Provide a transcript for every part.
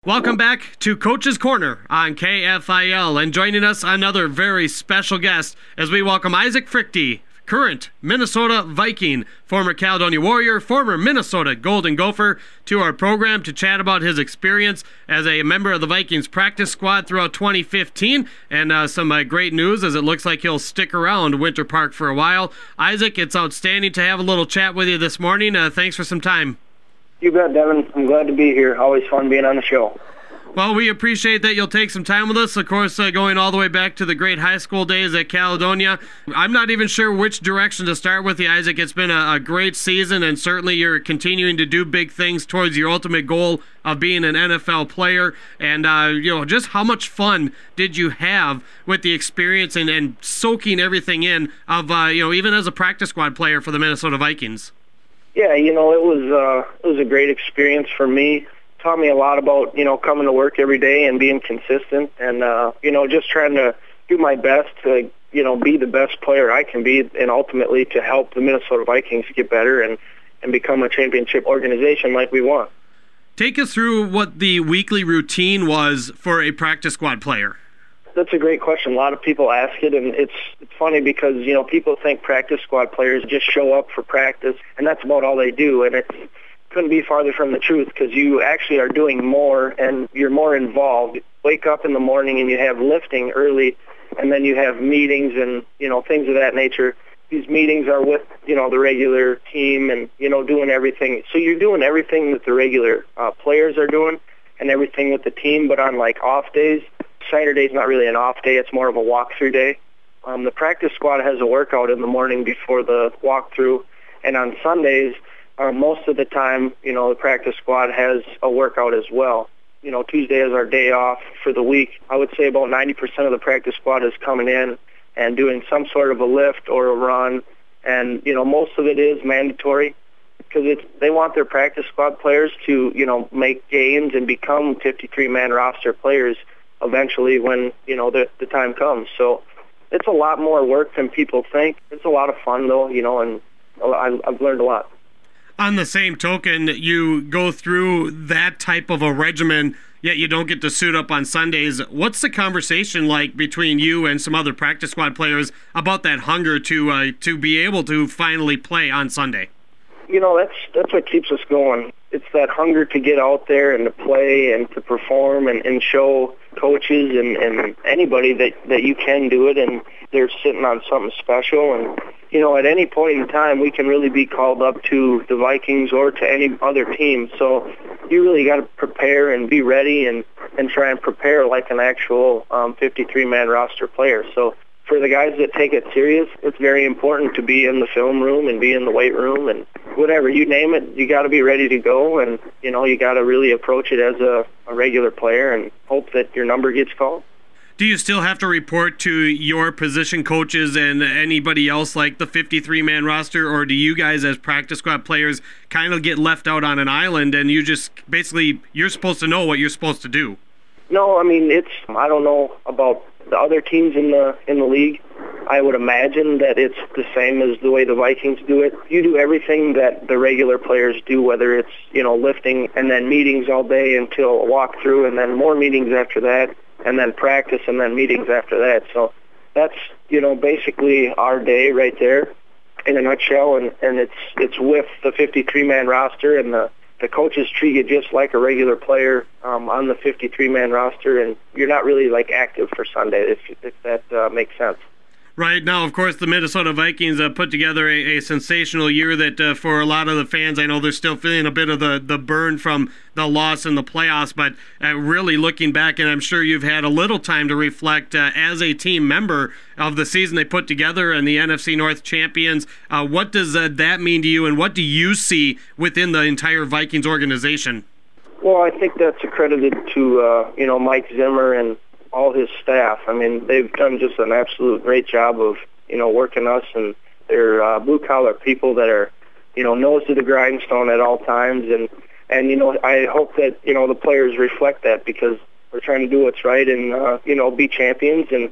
Welcome back to Coach's Corner on KFIL, and joining us another very special guest as we welcome Isaac Fruechte, current Minnesota Viking, former Caledonia Warrior, former Minnesota Golden Gopher, to our program to chat about his experience as a member of the Vikings practice squad throughout 2015, and some great news as it looks like he'll stick around Winter Park for a while. Isaac, it's outstanding to have a little chat with you this morning. Thanks for some time. You bet, Devin. I'm glad to be here. Always fun being on the show. Well, we appreciate that you'll take some time with us. Of course, going all the way back to the great high school days at Caledonia. I'm not even sure which direction to start with you, Isaac. It's been a great season, and certainly you're continuing to do big things towards your ultimate goal of being an NFL player. And, just how much fun did you have with the experience and soaking everything in of, even as a practice squad player for the Minnesota Vikings? Yeah, it was a great experience for me. Taught me a lot about, coming to work every day and being consistent and, just trying to do my best to, be the best player I can be and ultimately to help the Minnesota Vikings get better and become a championship organization like we want. Take us through what the weekly routine was for a practice squad player. That's a great question. A lot of people ask it, and it's funny because, people think practice squad players just show up for practice, and that's about all they do, and it couldn't be farther from the truth because you actually are doing more and you're more involved. Wake up in the morning and you have lifting early, and then you have meetings and, things of that nature. These meetings are with, the regular team and, doing everything. So you're doing everything that the regular players are doing and everything with the team, but on, off days. Saturday's not really an off day. It's more of a walkthrough day. The practice squad has a workout in the morning before the walkthrough, and on Sundays, most of the time, the practice squad has a workout as well. Tuesday is our day off for the week. I would say about 90% of the practice squad is coming in and doing some sort of a lift or a run, and, most of it is mandatory because they want their practice squad players to, make gains and become 53-man roster players eventually when, the time comes. So it's a lot more work than people think. It's a lot of fun, though, and I've learned a lot. On the same token, you go through that type of a regimen, yet you don't get to suit up on Sundays. What's the conversation like between you and some other practice squad players about that hunger to be able to finally play on Sunday? That's what keeps us going. It's that hunger to get out there and to play and to perform and show coaches and anybody that you can do it and they're sitting on something special. And, at any point in time, we can really be called up to the Vikings or to any other team. So you really got to prepare and be ready and try and prepare like an actual 53-man roster player. So for the guys that take it serious, it's very important to be in the film room and be in the weight room and whatever, you name it, you got to be ready to go and, you got to really approach it as a regular player and hope that your number gets called. Do you still have to report to your position coaches and anybody else like the 53-man roster, or do you guys as practice squad players kind of get left out on an island and you just basically, you're supposed to know what you're supposed to do? No, I don't know about the other teams in the league. I would imagine that it's the same as the way the Vikings do it. You do everything that the regular players do, whether it's, lifting and then meetings all day until a walkthrough and then more meetings after that and then practice and then meetings after that. So that's, basically our day right there in a nutshell, and it's with the 53-man roster, and the coaches treat you just like a regular player on the 53-man roster, and you're not really active for Sunday, if that makes sense. Right. Now, of course, the Minnesota Vikings put together a sensational year that for a lot of the fans, I know they're still feeling a bit of the burn from the loss in the playoffs, but really looking back, and I'm sure you've had a little time to reflect as a team member of the season they put together and the NFC North champions. What does that mean to you, and what do you see within the entire Vikings organization? Well, I think that's accredited to, Mike Zimmer and all his staff. They've done just an absolute great job of, working us, and they're blue-collar people that are, nose to the grindstone at all times. And I hope that, the players reflect that because we're trying to do what's right and, be champions. And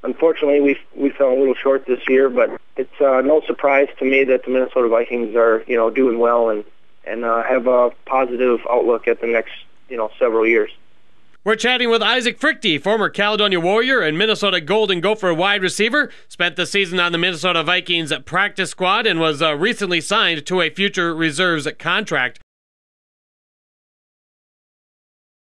unfortunately, we fell a little short this year, but it's no surprise to me that the Minnesota Vikings are, doing well and have a positive outlook at the next, several years. We're chatting with Isaac Fruechte, former Caledonia Warrior and Minnesota Golden Gopher wide receiver. Spent the season on the Minnesota Vikings practice squad and was recently signed to a future reserves contract.